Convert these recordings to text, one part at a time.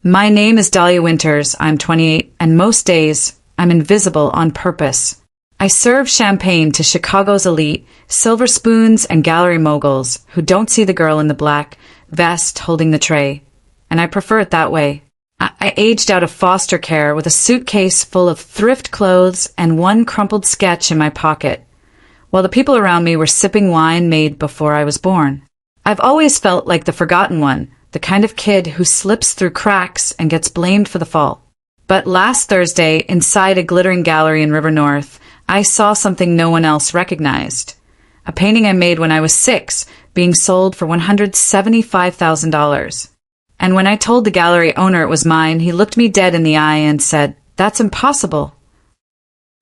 My name is Dahlia Winters, I'm 28, and most days, I'm invisible on purpose. I serve champagne to Chicago's elite, silver spoons and gallery moguls who don't see the girl in the black vest holding the tray. And I prefer it that way. I aged out of foster care with a suitcase full of thrift clothes and one crumpled sketch in my pocket, while the people around me were sipping wine made before I was born. I've always felt like the forgotten one, the kind of kid who slips through cracks and gets blamed for the fall. But last Thursday, inside a glittering gallery in River North, I saw something no one else recognized. A painting I made when I was 6, being sold for $175,000. And when I told the gallery owner it was mine, he looked me dead in the eye and said, "That's impossible."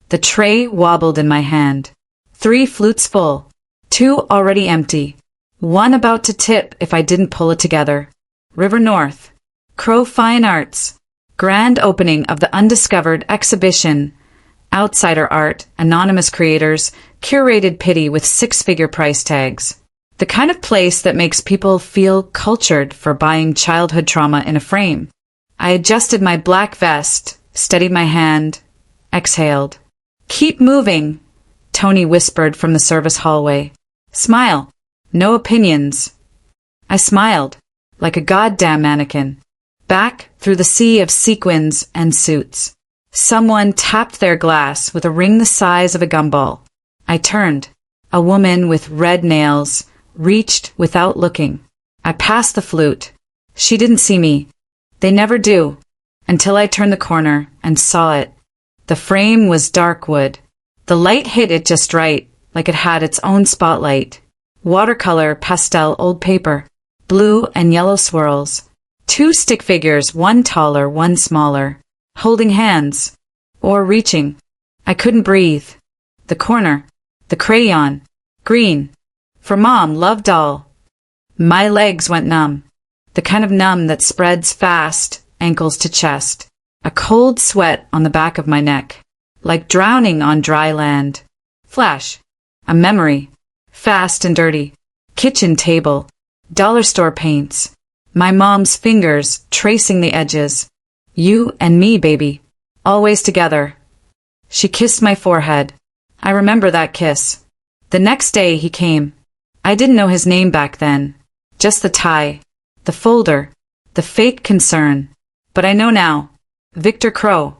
The tray wobbled in my hand. 3 flutes full, 2 already empty, 1 about to tip if I didn't pull it together. River North, Crow Fine Arts, grand opening of the undiscovered exhibition, outsider art, anonymous creators, curated pity with 6-figure price tags. The kind of place that makes people feel cultured for buying childhood trauma in a frame. I adjusted my black vest, steadied my hand, exhaled. "Keep moving," Tony whispered from the service hallway. "Smile. No opinions." I smiled, like a goddamn mannequin. Back through the sea of sequins and suits. Someone tapped their glass with a ring the size of a gumball. I turned. A woman with red nails reached without looking. I passed the flute. She didn't see me. They never do, until I turned the corner and saw it. The frame was dark wood. The light hit it just right, like it had its own spotlight. Watercolor, pastel, old paper, blue and yellow swirls. 2 stick figures, one taller, one smaller, holding hands, or reaching. I couldn't breathe. The corner, the crayon, green. For Mom, love doll. My legs went numb. The kind of numb that spreads fast, ankles to chest. A cold sweat on the back of my neck, like drowning on dry land. Flash. A memory. Fast and dirty. Kitchen table. Dollar store paints. My mom's fingers tracing the edges. "You and me, baby. Always together." She kissed my forehead. I remember that kiss. The next day he came. I didn't know his name back then. Just the tie, the folder, the fake concern. But I know now. Victor Crow.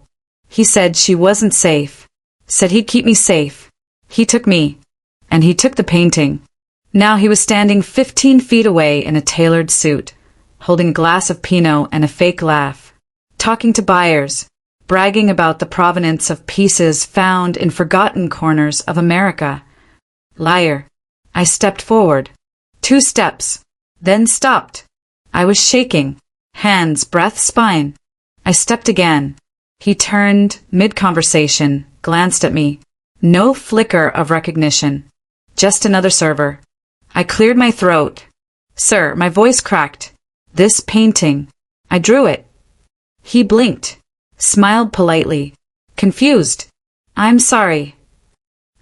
He said she wasn't safe. Said he'd keep me safe. He took me. And he took the painting. Now he was standing 15 feet away in a tailored suit, holding a glass of Pinot and a fake laugh. Talking to buyers, bragging about the provenance of pieces found in forgotten corners of America. Liar. I stepped forward. 2 steps. Then stopped. I was shaking. Hands, breath, spine. I stepped again. He turned mid-conversation, glanced at me. No flicker of recognition. Just another server. I cleared my throat. "Sir," my voice cracked. "This painting. I drew it." He blinked. Smiled politely. Confused. "I'm sorry."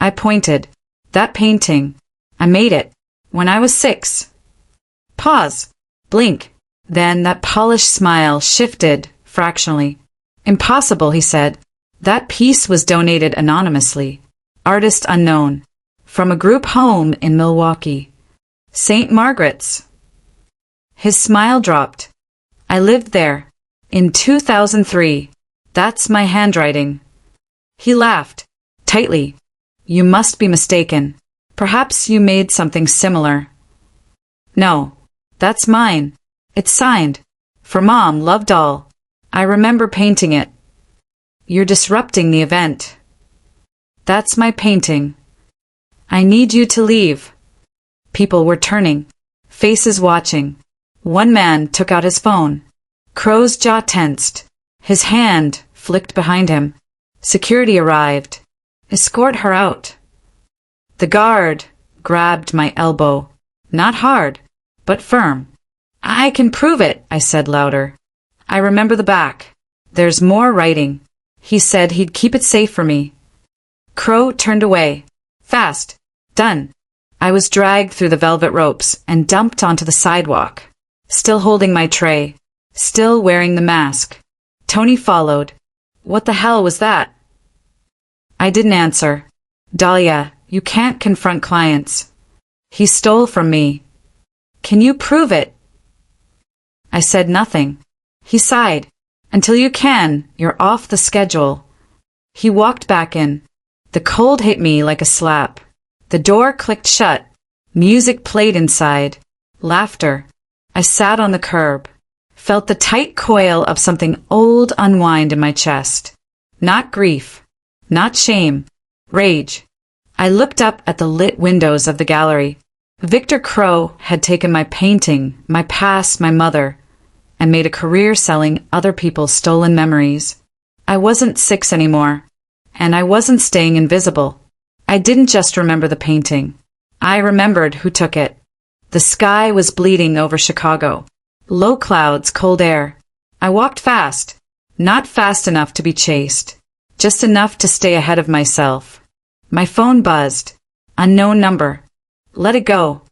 I pointed. "That painting. I made it. When I was 6. Pause. Blink. Then that polished smile shifted fractionally. "Impossible," he said. "That piece was donated anonymously. Artist unknown. From a group home in Milwaukee. St. Margaret's." His smile dropped. "I lived there. In 2003. That's my handwriting." He laughed. Tightly. "You must be mistaken. Perhaps you made something similar." "No. That's mine. It's signed. For Mom, love doll. I remember painting it." "You're disrupting the event." "That's my painting." "I need you to leave." People were turning. Faces watching. One man took out his phone. Crow's jaw tensed. His hand flicked behind him. Security arrived. "Escort her out." The guard grabbed my elbow. Not hard, but firm. "I can prove it," I said louder. "I remember the back. There's more writing. He said he'd keep it safe for me." Crow turned away. Fast. Done. I was dragged through the velvet ropes and dumped onto the sidewalk, still holding my tray. still wearing the mask. Tony followed. What the hell was that? I didn't answer. Dahlia, you can't confront clients. He stole from me. Can you prove it? I said nothing. He sighed. Until you can, you're off the schedule. He walked back in. The cold hit me like a slap. The door clicked shut. Music played inside. Laughter. I sat on the curb. Felt the tight coil of something old unwind in my chest. Not grief. Not shame. Rage. I looked up at the lit windows of the gallery. Victor Crow had taken my painting, my past, my mother, and made a career selling other people's stolen memories. I wasn't 6 anymore, and I wasn't staying invisible. I didn't just remember the painting. I remembered who took it. The sky was bleeding over Chicago. Low clouds, cold air. I walked fast. Not fast enough to be chased. Just enough to stay ahead of myself. My phone buzzed. Unknown number. Let it go.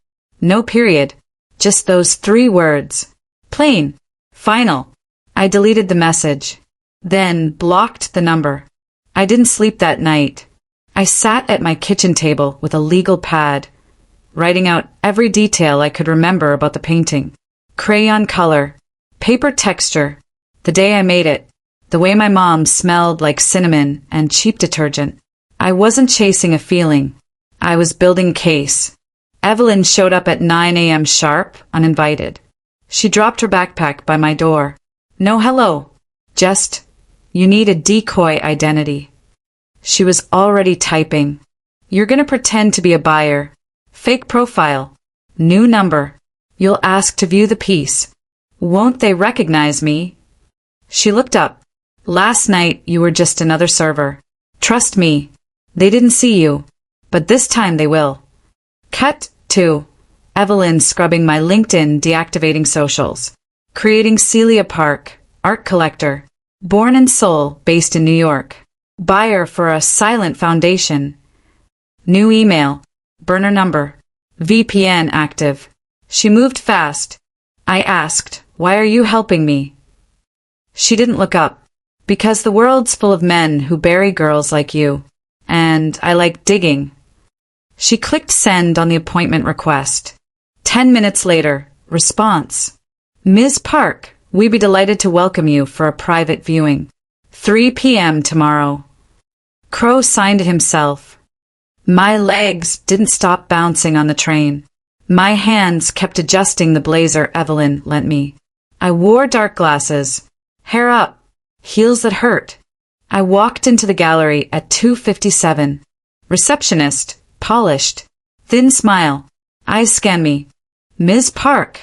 No period. Just those 3 words. Plain. Final. I deleted the message. Then blocked the number. I didn't sleep that night. I sat at my kitchen table with a legal pad, writing out every detail I could remember about the painting. Crayon color. Paper texture. The day I made it. The way my mom smelled like cinnamon and cheap detergent. I wasn't chasing a feeling. I was building a case. Evelyn showed up at 9 a.m. sharp, uninvited. She dropped her backpack by my door. No hello. Just, you need a decoy identity. She was already typing. You're gonna pretend to be a buyer. Fake profile. New number. You'll ask to view the piece. Won't they recognize me? She looked up. Last night you were just another server. Trust me. They didn't see you. But this time they will. Cut to Evelyn scrubbing my LinkedIn, deactivating socials. Creating Celia Park, art collector. Born in Seoul, based in New York. Buyer for a silent foundation. New email. Burner number. VPN active. She moved fast. I asked, why are you helping me? She didn't look up. Because the world's full of men who bury girls like you. And I like digging. She clicked send on the appointment request. 10 minutes later, response. Ms. Park, we'd be delighted to welcome you for a private viewing. 3 p.m. tomorrow. Crow signed it himself. My legs didn't stop bouncing on the train. My hands kept adjusting the blazer Evelyn lent me. I wore dark glasses. Hair up. Heels that hurt. I walked into the gallery at 2:57. Receptionist. Polished. Thin smile. Eyes scan me. Ms. Park.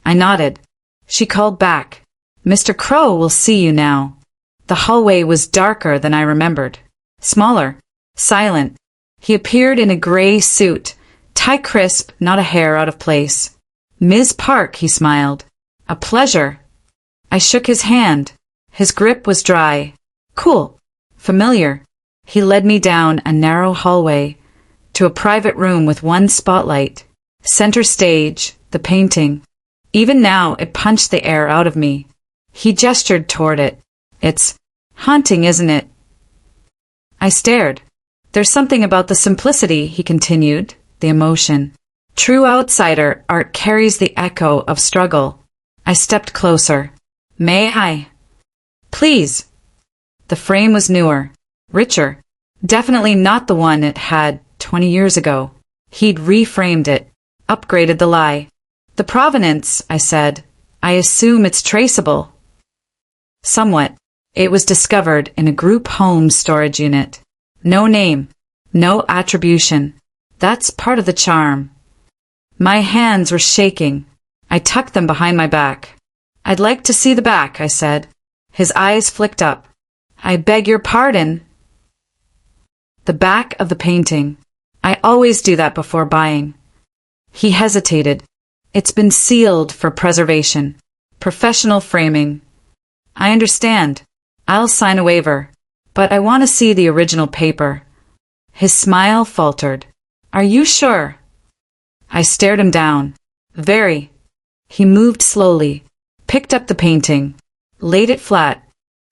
I nodded. She called back. Mr. Crow will see you now. The hallway was darker than I remembered. Smaller. Silent. He appeared in a gray suit. Tie crisp, not a hair out of place. Ms. Park, he smiled. A pleasure. I shook his hand. His grip was dry. Cool. Familiar. He led me down a narrow hallway to a private room with one spotlight. Center stage, the painting. Even now, it punched the air out of me. He gestured toward it. It's haunting, isn't it? I stared. There's something about the simplicity, he continued, the emotion. True outsider art carries the echo of struggle. I stepped closer. May I? Please. The frame was newer, richer. Definitely not the one it had 20 years ago. He'd reframed it, upgraded the lie. The provenance, I said. I assume it's traceable. Somewhat. It was discovered in a group home storage unit. No name. No attribution. That's part of the charm. My hands were shaking. I tucked them behind my back. I'd like to see the back, I said. His eyes flicked up. I beg your pardon. The back of the painting. I always do that before buying. He hesitated. It's been sealed for preservation. Professional framing. I understand. I'll sign a waiver. But I want to see the original paper. His smile faltered. Are you sure? I stared him down. Very. He moved slowly. picked up the painting, laid it flat.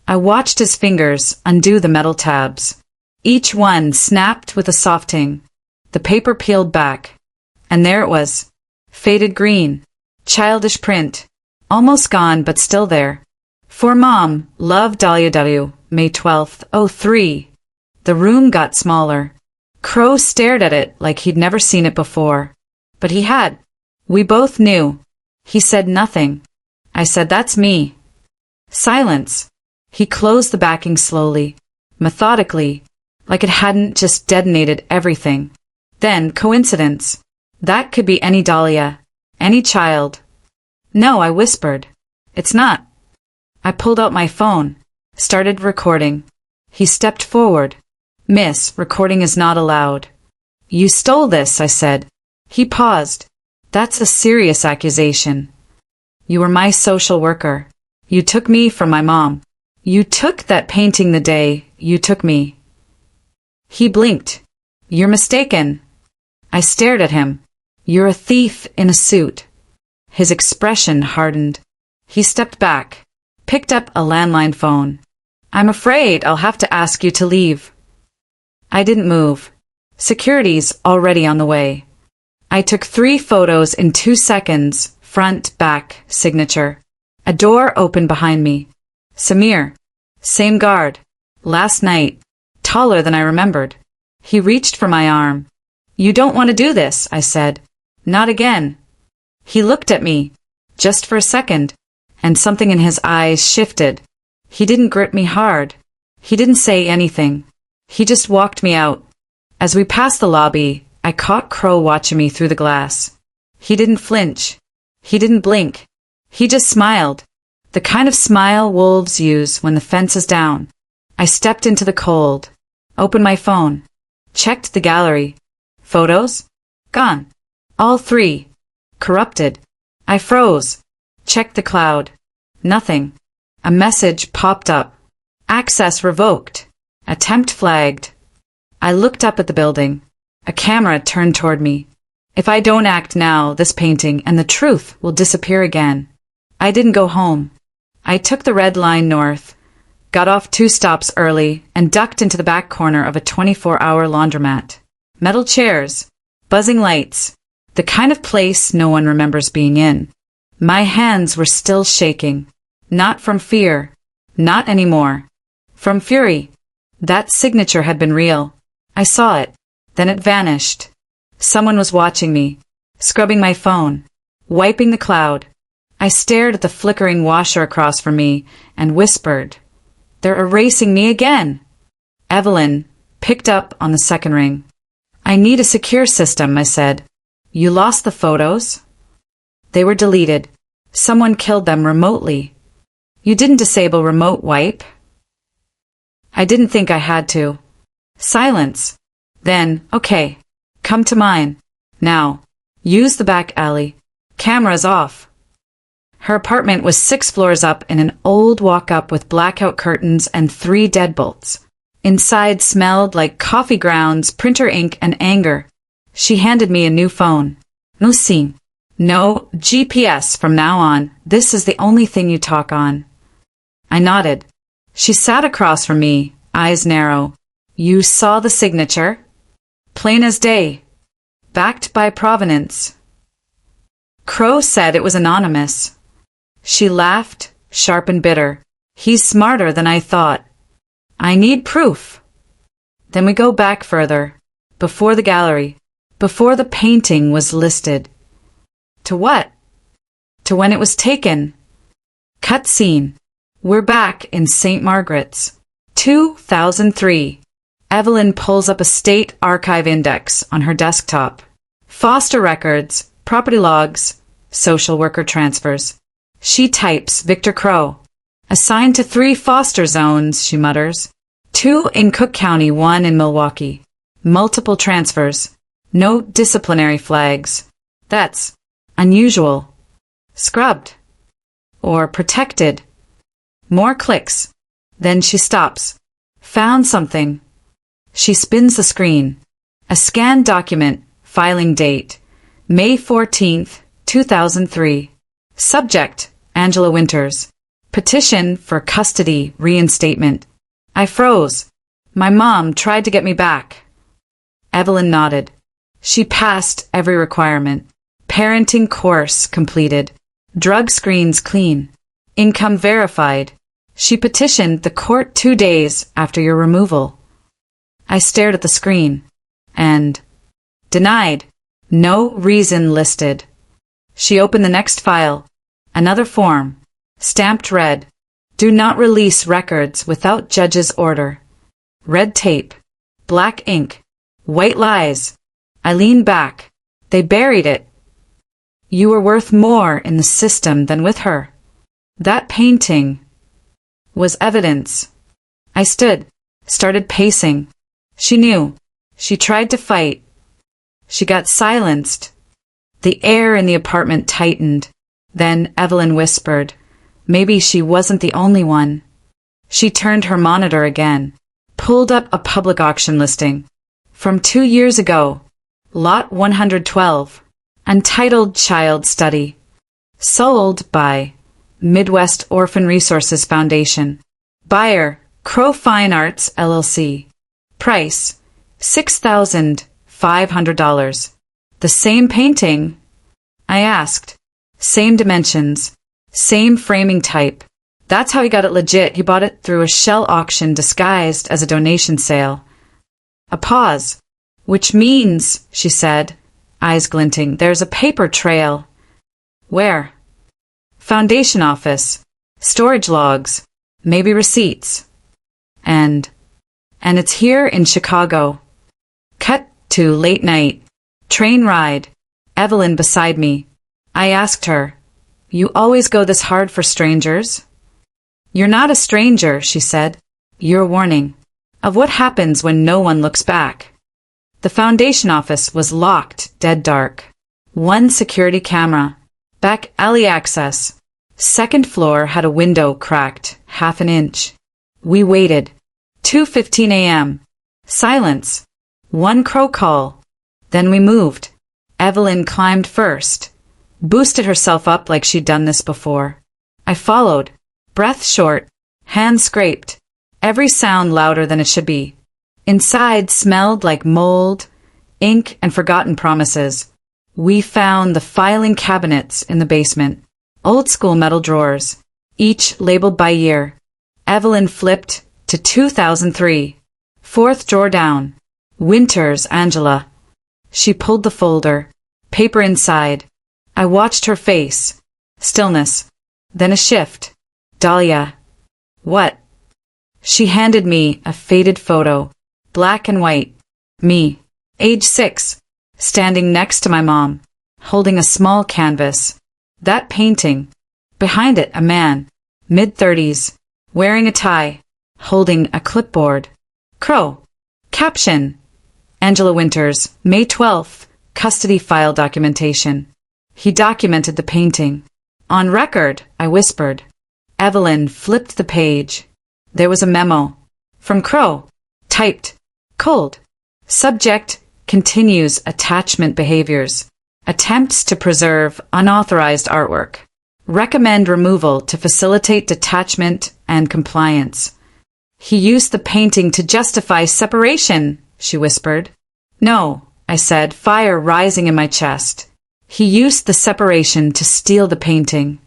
I watched his fingers undo the metal tabs. Each one snapped with a soft ting. The paper peeled back. And there it was. Faded green. Childish print. Almost gone but still there. For Mom, love Dahlia W. May 12th, 03. The room got smaller. Crow stared at it like he'd never seen it before. But he had. We both knew. He said nothing. I said, "That's me." Silence. He closed the backing slowly, methodically, like it hadn't just detonated everything. Then, coincidence. That could be any Dahlia, any child. "No," I whispered. "It's not." I pulled out my phone, started recording. He stepped forward. "Miss, recording is not allowed." "You stole this," I said. He paused. "That's a serious accusation. You were my social worker. You took me from my mom. You took that painting the day you took me." He blinked. "You're mistaken." I stared at him. "You're a thief in a suit." His expression hardened. He stepped back, picked up a landline phone. "I'm afraid I'll have to ask you to leave." I didn't move. Security's already on the way. I took 3 photos in 2 seconds, front, back, signature. A door opened behind me. Samir. Same guard. Last night. Taller than I remembered. He reached for my arm. "You don't want to do this," I said. "Not again." He looked at me, just for a second, and something in his eyes shifted. He didn't grip me hard. He didn't say anything. He just walked me out. As we passed the lobby, I caught Crow watching me through the glass. He didn't flinch. He didn't blink. He just smiled. The kind of smile wolves use when the fence is down. I stepped into the cold, opened my phone, checked the gallery. Photos? Gone. All 3. Corrupted. I froze. Checked the cloud. Nothing. A message popped up. Access revoked. Attempt flagged. I looked up at the building. A camera turned toward me. If I don't act now, this painting and the truth will disappear again. I didn't go home. I took the red line north, got off 2 stops early, and ducked into the back corner of a 24-hour laundromat. Metal chairs, buzzing lights, the kind of place no one remembers being in. My hands were still shaking. Not from fear. Not anymore. From fury. That signature had been real. I saw it. Then it vanished. Someone was watching me, scrubbing my phone, wiping the cloud. I stared at the flickering washer across from me and whispered, "They're erasing me again." Evelyn picked up on the second ring. "I need a secure system," I said. "You lost the photos?" "They were deleted. Someone killed them remotely." "You didn't disable remote wipe?" I didn't think I had to. Silence. Then, "Okay, come to mine. Now, use the back alley. Cameras off." Her apartment was 6 floors up in an old walk-up with blackout curtains and 3 deadbolts. Inside smelled like coffee grounds, printer ink, and anger. She handed me a new phone. "No SIM. No GPS from now on. This is the only thing you talk on." I nodded. She sat across from me, eyes narrow. "You saw the signature?" "Plain as day. Backed by provenance." Crow said it was anonymous. She laughed, sharp and bitter. "He's smarter than I thought." "I need proof." Then we go back further, before the gallery, before the painting was listed. To what? To when it was taken. Cut scene. We're back in St. Margaret's. 2003. Evelyn pulls up a state archive index on her desktop. Foster records, property logs, social worker transfers. She types Victor Crow. "Assigned to 3 foster zones," she mutters. 2 in Cook County, 1 in Milwaukee. Multiple transfers. No disciplinary flags. That's unusual. Scrubbed. Or protected. More clicks. Then she stops. Found something. She spins the screen. A scanned document, filing date, May 14th, 2003. Subject, Angela Winters. Petition for custody reinstatement. I froze. My mom tried to get me back. Evelyn nodded. She passed every requirement. Parenting course completed. Drug screens clean. Income verified. She petitioned the court 2 days after your removal. I stared at the screen. And denied. No reason listed. She opened the next file. Another form. Stamped red. Do not release records without judge's order. Red tape. Black ink. White lies. I leaned back. They buried it. You were worth more in the system than with her. That painting was evidence. I stood, started pacing. She knew. She tried to fight. She got silenced. The air in the apartment tightened. Then Evelyn whispered, maybe she wasn't the only one. She turned her monitor again, pulled up a public auction listing. From 2 years ago, Lot 112, Untitled Child Study. Sold by Midwest Orphan Resources Foundation. Buyer, Crow Fine Arts, LLC. Price, $6,500. The same painting? I asked. Same dimensions. Same framing type. That's how he got it legit. He bought it through a shell auction disguised as a donation sale. A pause. Which means, she said, eyes glinting, there's a paper trail. Where? Foundation office. Storage logs. Maybe receipts. And it's here in Chicago. Cut to late night. Train ride. Evelyn beside me. I asked her, you always go this hard for strangers? You're not a stranger, she said. You're a warning of what happens when no one looks back. The foundation office was locked, dead dark. One security camera. Back alley access. Second floor had a window cracked, half an inch. We waited. 2:15 a.m. Silence. One crow call. Then we moved. Evelyn climbed first. Boosted herself up like she'd done this before. I followed. Breath short. Hands scraped. Every sound louder than it should be. Inside smelled like mold, ink, and forgotten promises. We found the filing cabinets in the basement. Old-school metal drawers, each labeled by year. Evelyn flipped to 2003. Fourth drawer down. Winters, Angela. She pulled the folder. Paper inside. I watched her face. Stillness. Then a shift. Dahlia. What? She handed me a faded photo. Black and white. Me. Age 6. Standing next to my mom. Holding a small canvas. That painting. Behind it, a man. Mid-30s. Wearing a tie. Holding a clipboard. Crow. Caption. Angela Winters, May 12th. Custody file documentation. He documented the painting. On record, I whispered. Evelyn flipped the page. There was a memo. From Crow. Typed. Cold. Subject. Continues attachment behaviors. Attempts to preserve unauthorized artwork. Recommend removal to facilitate detachment and compliance. He used the painting to justify separation, she whispered. No, I said, fire rising in my chest. He used the separation to steal the painting.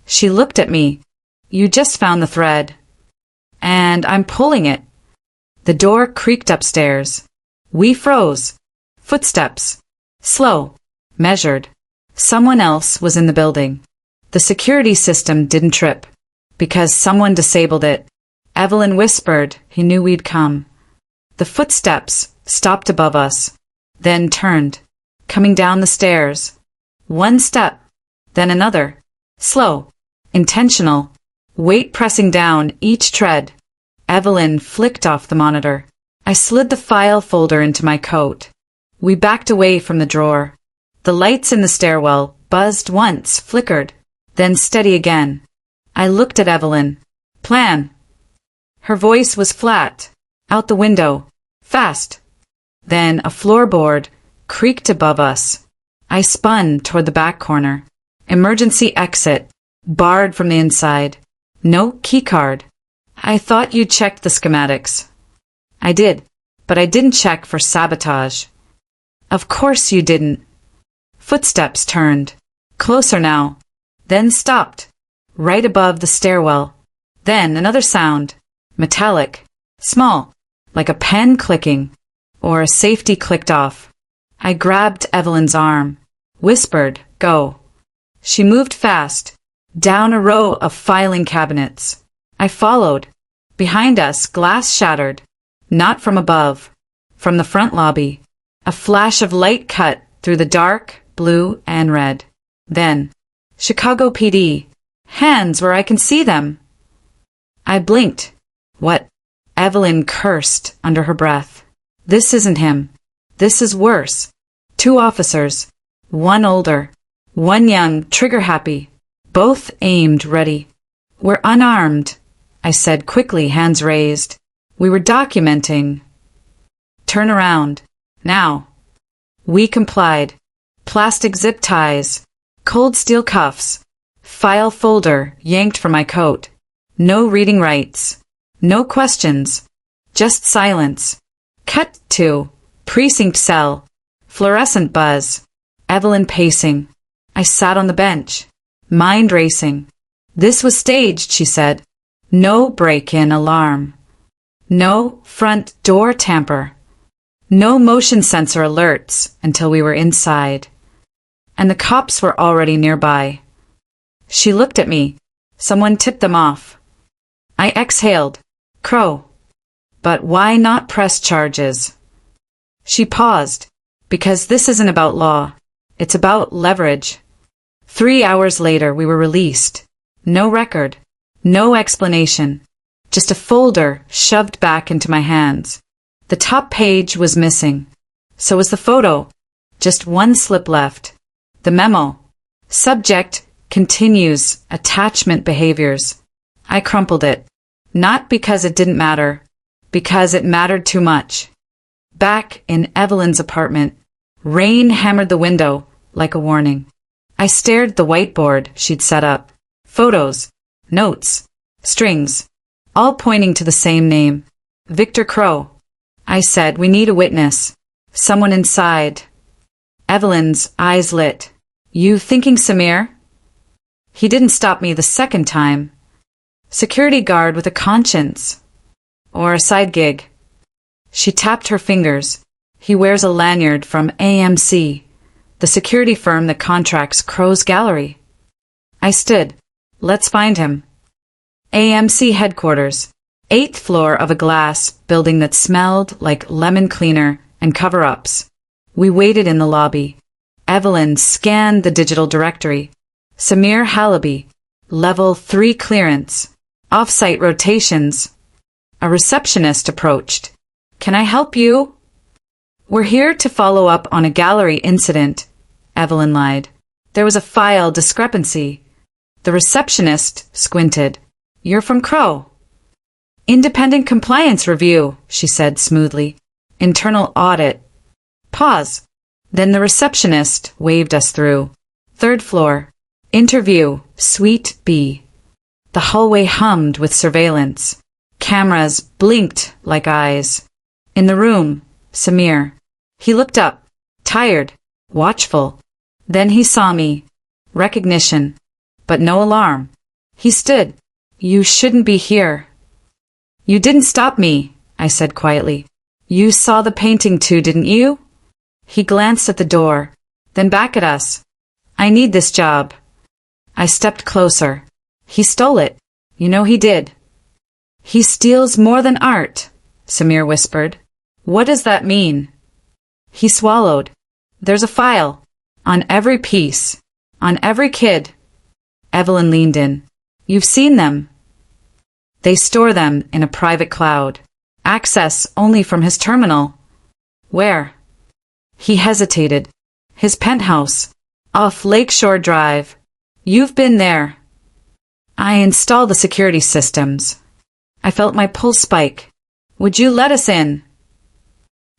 She looked at me. You just found the thread. And I'm pulling it. The door creaked upstairs. We froze. Footsteps. Slow. Measured. Someone else was in the building. The security system didn't trip. Because someone disabled it. Evelyn whispered he knew we'd come. The footsteps stopped above us. Then turned. Coming down the stairs. One step. Then another. Slow. Intentional. Weight pressing down each tread. Evelyn flicked off the monitor. I slid the file folder into my coat. We backed away from the drawer. The lights in the stairwell buzzed once, flickered, then steady again. I looked at Evelyn. Plan. Her voice was flat. Out the window. Fast. Then a floorboard creaked above us. I spun toward the back corner. Emergency exit. barred from the inside. No keycard. I thought you checked the schematics. I did, but I didn't check for sabotage. Of course you didn't. Footsteps turned. Closer now. Then stopped. Right above the stairwell. Then another sound. Metallic. Small. Like a pen clicking. Or a safety clicked off. I grabbed Evelyn's arm. Whispered, "Go." She moved fast. Down a row of filing cabinets. I followed. Behind us, glass shattered. Not from above. From the front lobby. A flash of light cut through the dark, blue, and red. Then, Chicago PD. Hands where I can see them. I blinked. What? Evelyn cursed under her breath. This isn't him. This is worse. 2 officers. One older. One young, trigger-happy. Both aimed, ready. We're unarmed, I said quickly, hands raised. We were documenting. Turn around. Now. We complied. Plastic zip ties. Cold steel cuffs. File folder yanked from my coat. No reading rights. No questions. Just silence. Cut to. Precinct cell. Fluorescent buzz. Evelyn pacing. I sat on the bench. Mind racing. This was staged, she said. No break-in alarm. No front door tamper. No motion sensor alerts until we were inside. And the cops were already nearby. She looked at me. Someone tipped them off. I exhaled. Crow. But why not press charges? She paused. Because this isn't about law. It's about leverage. 3 hours later, we were released. No record. No explanation. Just a folder shoved back into my hands. The top page was missing. So was the photo. Just one slip left. The memo. Subject continues attachment behaviors. I crumpled it. Not because it didn't matter. Because it mattered too much. Back in Evelyn's apartment, rain hammered the window like a warning. I stared at the whiteboard she'd set up. Photos, notes, strings, all pointing to the same name. Victor Crow. I said, we need a witness. Someone inside. Evelyn's eyes lit. You thinking Samir? He didn't stop me the second time. Security guard with a conscience. Or a side gig. She tapped her fingers. He wears a lanyard from AMC, the security firm that contracts Crow's gallery. I stood. Let's find him. AMC headquarters. 8th floor of a glass building that smelled like lemon cleaner and cover-ups. We waited in the lobby. Evelyn scanned the digital directory. Samir Halaby. Level 3 clearance. Off-site rotations. A receptionist approached. Can I help you? We're here to follow up on a gallery incident, Evelyn lied. There was a file discrepancy. The receptionist squinted. You're from Crow. Independent compliance review, she said smoothly. Internal audit. Pause. Then the receptionist waved us through. 3rd floor. Interview, Suite B. The hallway hummed with surveillance. Cameras blinked like eyes. In the room, Samir. He looked up, tired, watchful. Then he saw me. Recognition. But no alarm. He stood. You shouldn't be here. You didn't stop me, I said quietly. You saw the painting too, didn't you? He glanced at the door, then back at us. I need this job. I stepped closer. He stole it. You know he did. He steals more than art, Samir whispered. What does that mean? He swallowed. There's a file. On every piece. On every kid. Evelyn leaned in. You've seen them. They store them in a private cloud. Access only from his terminal. Where? He hesitated. His penthouse. Off Lakeshore Drive. You've been there. I installed the security systems. I felt my pulse spike. Would you let us in?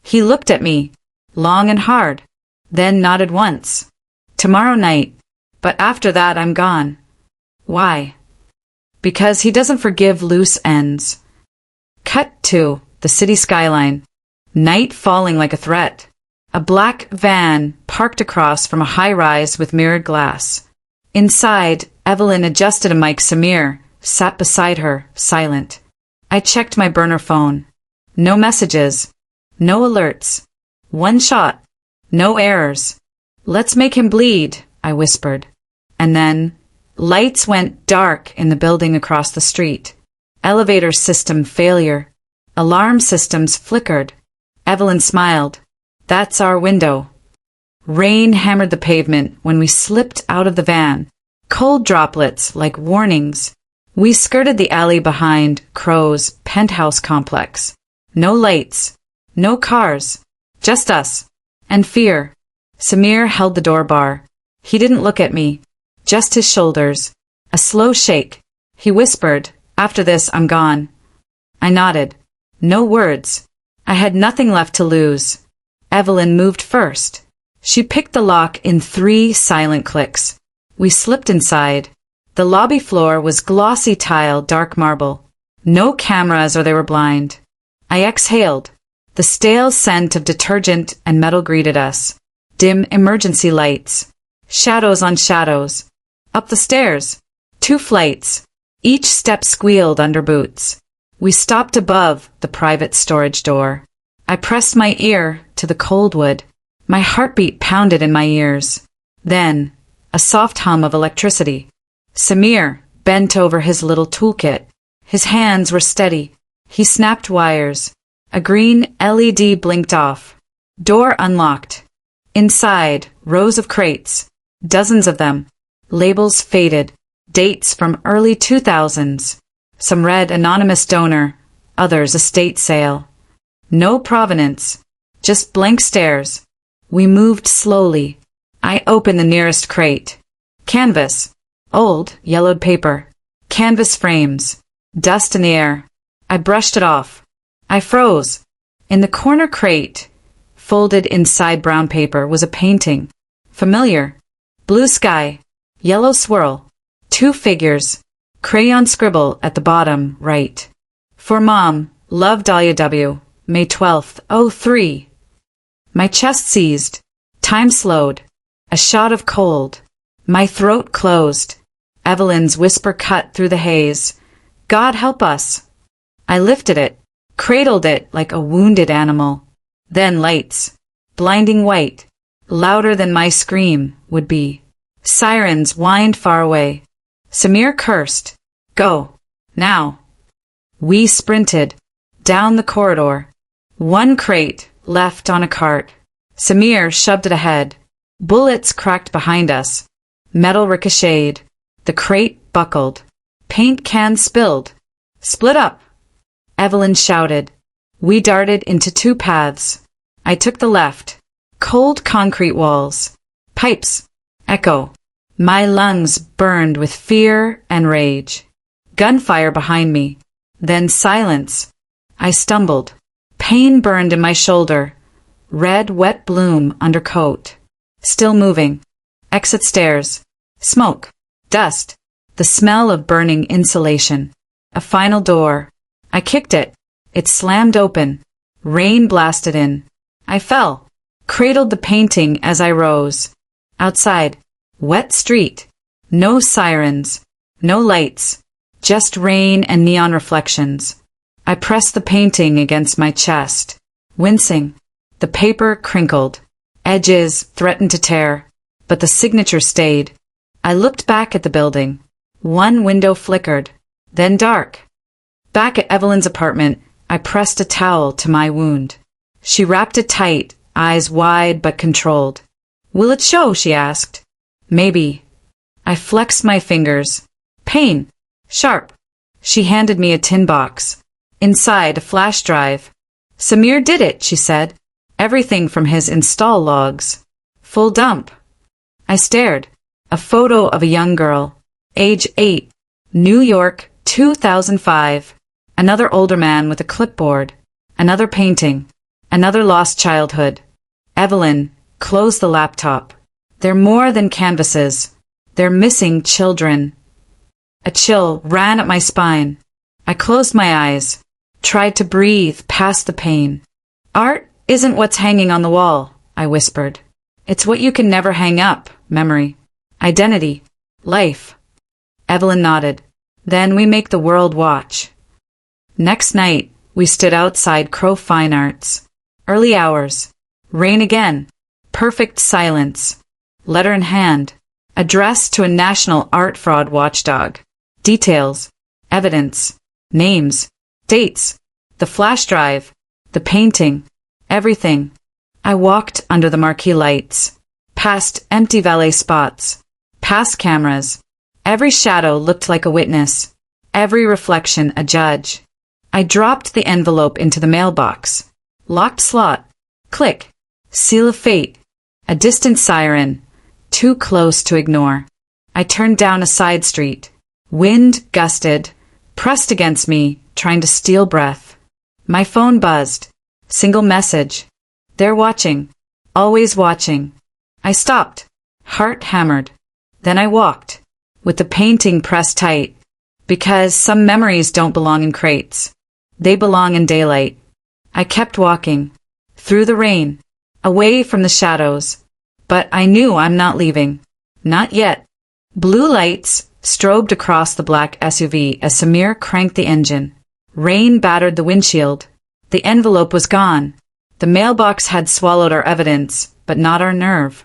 He looked at me, long and hard, then nodded once. Tomorrow night, but after that I'm gone. Why? Because he doesn't forgive loose ends. Cut to the city skyline. Night falling like a threat. A black van parked across from a high-rise with mirrored glass. Inside, Evelyn adjusted a mic. Samir sat beside her, silent. I checked my burner phone. No messages. No alerts. One shot. No errors. Let's make him bleed, I whispered. And then, lights went dark in the building across the street. Elevator system failure. Alarm systems flickered. Evelyn smiled. That's our window. Rain hammered the pavement when we slipped out of the van. Cold droplets like warnings. We skirted the alley behind Crow's penthouse complex. No lights. No cars. Just us. And fear. Samir held the door bar. He didn't look at me. Just his shoulders. A slow shake. He whispered, "After this, I'm gone." I nodded. No words. I had nothing left to lose. Evelyn moved first. She picked the lock in 3 silent clicks. We slipped inside. The lobby floor was glossy tile, dark marble. No cameras or they were blind. I exhaled. The stale scent of detergent and metal greeted us. Dim emergency lights. Shadows on shadows. Up the stairs. 2 flights. Each step squealed under boots. We stopped above the private storage door. I pressed my ear to the cold wood. My heartbeat pounded in my ears. Then, a soft hum of electricity. Samir bent over his little toolkit. His hands were steady. He snapped wires. A green LED blinked off. Door unlocked. Inside, rows of crates. Dozens of them. Labels faded. Dates from early 2000s. Some read anonymous donor, others estate sale. No provenance. Just blank stares. We moved slowly. I opened the nearest crate. Canvas. Old, yellowed paper. Canvas frames. Dust in the air. I brushed it off. I froze. In the corner crate, folded inside brown paper, was a painting. Familiar. Blue sky. Yellow swirl. 2 figures. Crayon scribble at the bottom, right. For Mom, love Dahlia W. May 12th, 03. My chest seized. Time slowed. A shot of cold. My throat closed. Evelyn's whisper cut through the haze. God help us. I lifted it, cradled it like a wounded animal. Then lights. Blinding white. Louder than my scream would be. Sirens whined far away. Samir cursed. Go. Now. We sprinted. Down the corridor. 1 crate left on a cart. Samir shoved it ahead. Bullets cracked behind us. Metal ricocheted. The crate buckled. Paint cans spilled. Split up. Evelyn shouted. We darted into 2 paths. I took the left. Cold concrete walls. Pipes. Echo. My lungs burned with fear and rage. Gunfire behind me. Then silence. I stumbled. Pain burned in my shoulder. Red, wet bloom under coat. Still moving. Exit stairs. Smoke. Dust. The smell of burning insulation. A final door. I kicked it. It slammed open. Rain blasted in. I fell. Cradled the painting as I rose. Outside. Wet street. No sirens. No lights. Just rain and neon reflections. I pressed the painting against my chest. Wincing. The paper crinkled. Edges threatened to tear. But the signature stayed. I looked back at the building. 1 window flickered. Then dark. Back at Evelyn's apartment, I pressed a towel to my wound. She wrapped it tight, eyes wide but controlled. Will it show? She asked. Maybe. I flexed my fingers. Pain. Sharp. She handed me a tin box. Inside, a flash drive. Samir did it, she said. Everything from his install logs. Full dump. I stared. A photo of a young girl. Age 8. New York, 2005. Another older man with a clipboard. Another painting. Another lost childhood. Evelyn closed the laptop. They're more than canvases. They're missing children. A chill ran up my spine. I closed my eyes, tried to breathe past the pain. Art isn't what's hanging on the wall, I whispered. It's what you can never hang up, memory, identity, life. Evelyn nodded. Then we make the world watch. Next night, we stood outside Crow Fine Arts. Early hours. Rain again. Perfect silence. Letter in hand. Addressed to a national art fraud watchdog. Details. Evidence. Names. Dates. The flash drive. The painting. Everything. I walked under the marquee lights. Past empty valet spots. Past cameras. Every shadow looked like a witness. Every reflection a judge. I dropped the envelope into the mailbox. Locked slot. Click. Seal of fate. A distant siren. Too close to ignore. I turned down a side street. Wind gusted. Pressed against me, trying to steal breath. My phone buzzed. Single message. They're watching. Always watching. I stopped. Heart hammered. Then I walked. With the painting pressed tight. Because some memories don't belong in crates. They belong in daylight. I kept walking. Through the rain. Away from the shadows. But I knew I'm not leaving. Not yet. Blue lights strobed across the black SUV as Samir cranked the engine. Rain battered the windshield. The envelope was gone. The mailbox had swallowed our evidence, but not our nerve.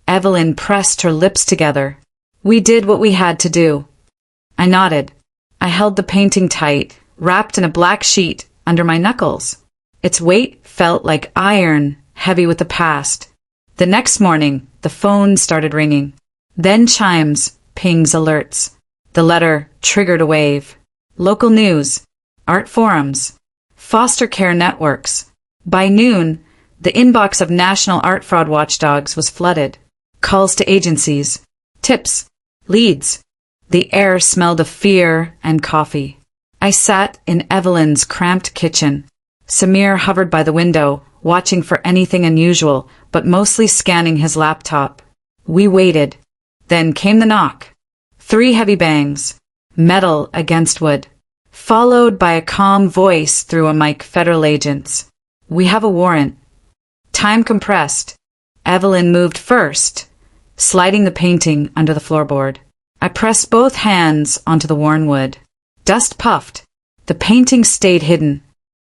Evelyn pressed her lips together. We did what we had to do. I nodded. I held the painting tight, wrapped in a black sheet under my knuckles. Its weight felt like iron, heavy with the past. The next morning, the phone started ringing. Then chimes, pings, alerts. The letter triggered a wave. Local news, art forums, foster care networks. By noon, the inbox of national art fraud watchdogs was flooded. Calls to agencies, tips, leads. The air smelled of fear and coffee. I sat in Evelyn's cramped kitchen. Samir hovered by the window, watching for anything unusual, but mostly scanning his laptop. We waited. Then came the knock. 3 heavy bangs. Metal against wood. Followed by a calm voice through a mic. Federal agents. We have a warrant. Time compressed. Evelyn moved first, sliding the painting under the floorboard. I pressed both hands onto the worn wood. Dust puffed. The painting stayed hidden.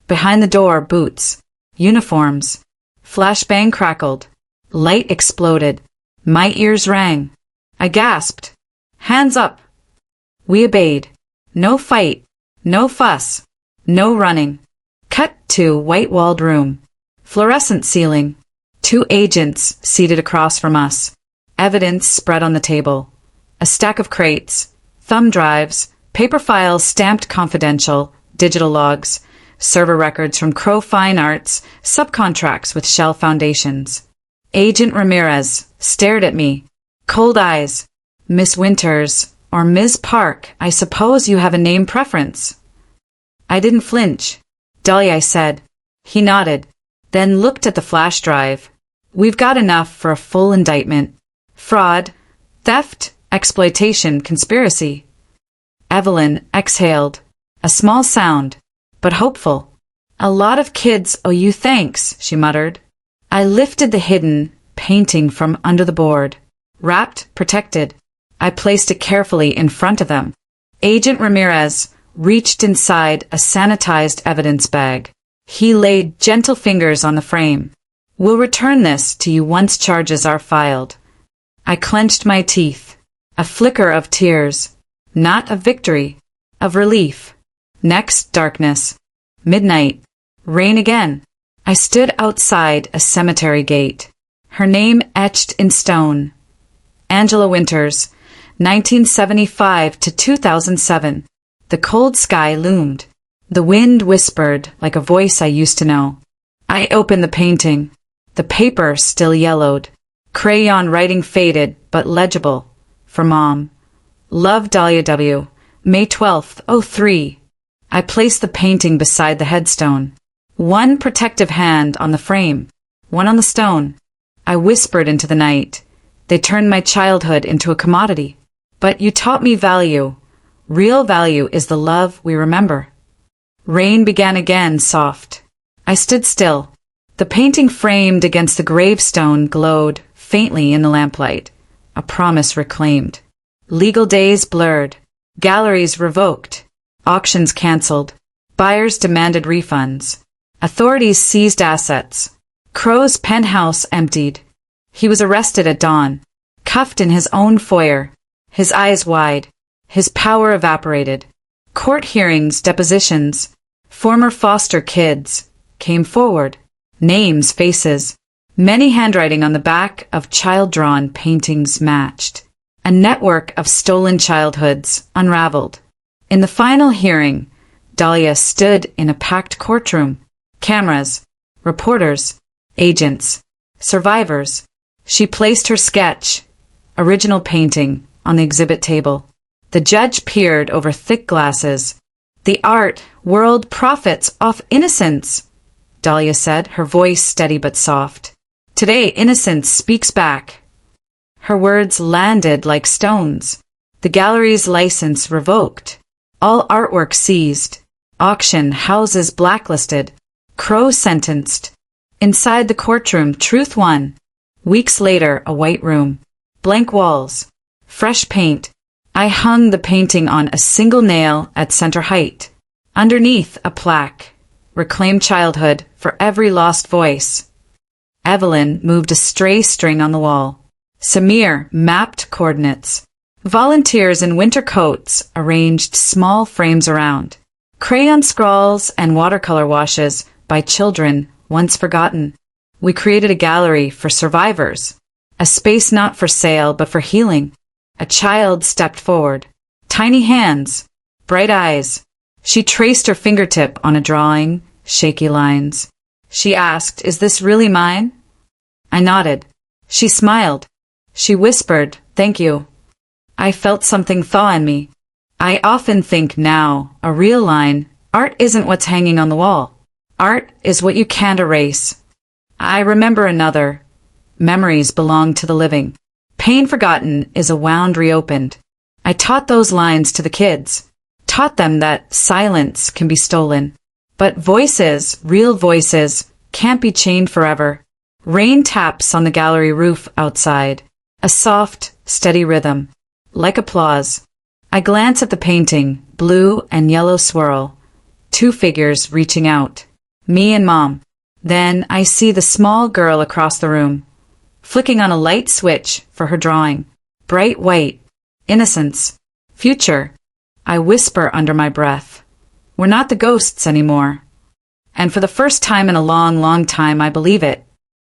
Behind the door, boots. Uniforms. Flashbang crackled. Light exploded. My ears rang. I gasped. Hands up. We obeyed. No fight. No fuss. No running. Cut to white-walled room. Fluorescent ceiling. 2 agents seated across from us. Evidence spread on the table. A stack of crates. Thumb drives. Paper files stamped confidential. Digital logs. Server records from Crow Fine Arts. Subcontracts with Shell Foundations. Agent Ramirez stared at me. Cold eyes. Miss Winters, or Ms. Park, I suppose you have a name preference. I didn't flinch. Dahlia, I said. He nodded, then looked at the flash drive. We've got enough for a full indictment. Fraud, theft, exploitation, conspiracy. Evelyn exhaled. A small sound, but hopeful. A lot of kids owe you thanks, she muttered. I lifted the hidden painting from under the board. Wrapped, protected. I placed it carefully in front of them. Agent Ramirez reached inside a sanitized evidence bag. He laid gentle fingers on the frame. We'll return this to you once charges are filed. I clenched my teeth. A flicker of tears. Not of victory. Of relief. Next, darkness. Midnight. Rain again. I stood outside a cemetery gate. Her name etched in stone. Angela Winters, 1975 to 2007. The cold sky loomed. The wind whispered like a voice I used to know. I opened the painting. The paper still yellowed. Crayon writing faded, but legible. For Mom. Love, Dahlia W. May 12th, 03. I placed the painting beside the headstone. One protective hand on the frame. One on the stone. I whispered into the night. They turned my childhood into a commodity. But you taught me value. Real value is the love we remember. Rain began again, soft. I stood still. The painting framed against the gravestone glowed faintly in the lamplight. A promise reclaimed. Legal days blurred. Galleries revoked. Auctions cancelled. Buyers demanded refunds. Authorities seized assets. Crow's penthouse emptied. He was arrested at dawn, cuffed in his own foyer, his eyes wide, his power evaporated. Court hearings, depositions, former foster kids came forward, names, faces, many handwriting on the back of child-drawn paintings matched. A network of stolen childhoods unraveled. In the final hearing, Dahlia stood in a packed courtroom. Cameras, reporters, agents, survivors. She placed her sketch, original painting, on the exhibit table. The judge peered over thick glasses. The art world profits off innocence, Dahlia said, her voice steady but soft. Today, innocence speaks back. Her words landed like stones. The gallery's license revoked. All artwork seized. Auction houses blacklisted. Crow sentenced. Inside the courtroom, truth won. Weeks later, a white room. Blank walls. Fresh paint. I hung the painting on a single nail at center height. Underneath, a plaque. Reclaim childhood for every lost voice. Evelyn moved a stray string on the wall. Samir mapped coordinates. Volunteers in winter coats arranged small frames around. Crayon scrawls and watercolor washes by children once forgotten. We created a gallery for survivors. A space not for sale but for healing. A child stepped forward. Tiny hands. Bright eyes. She traced her fingertip on a drawing, shaky lines. She asked, "Is this really mine?" I nodded. She smiled. She whispered, "Thank you." I felt something thaw in me. I often think now, a real line, art isn't what's hanging on the wall. Art is what you can't erase. I remember another. Memories belong to the living. Pain forgotten is a wound reopened. I taught those lines to the kids. Taught them that silence can be stolen. But voices, real voices, can't be chained forever. Rain taps on the gallery roof outside. A soft, steady rhythm. Like applause. I glance at the painting, blue and yellow swirl. Two figures reaching out. Me and Mom. Then I see the small girl across the room, flicking on a light switch for her drawing. Bright white. Innocence. Future. I whisper under my breath. We're not the ghosts anymore. And for the first time in a long, long time, I believe it.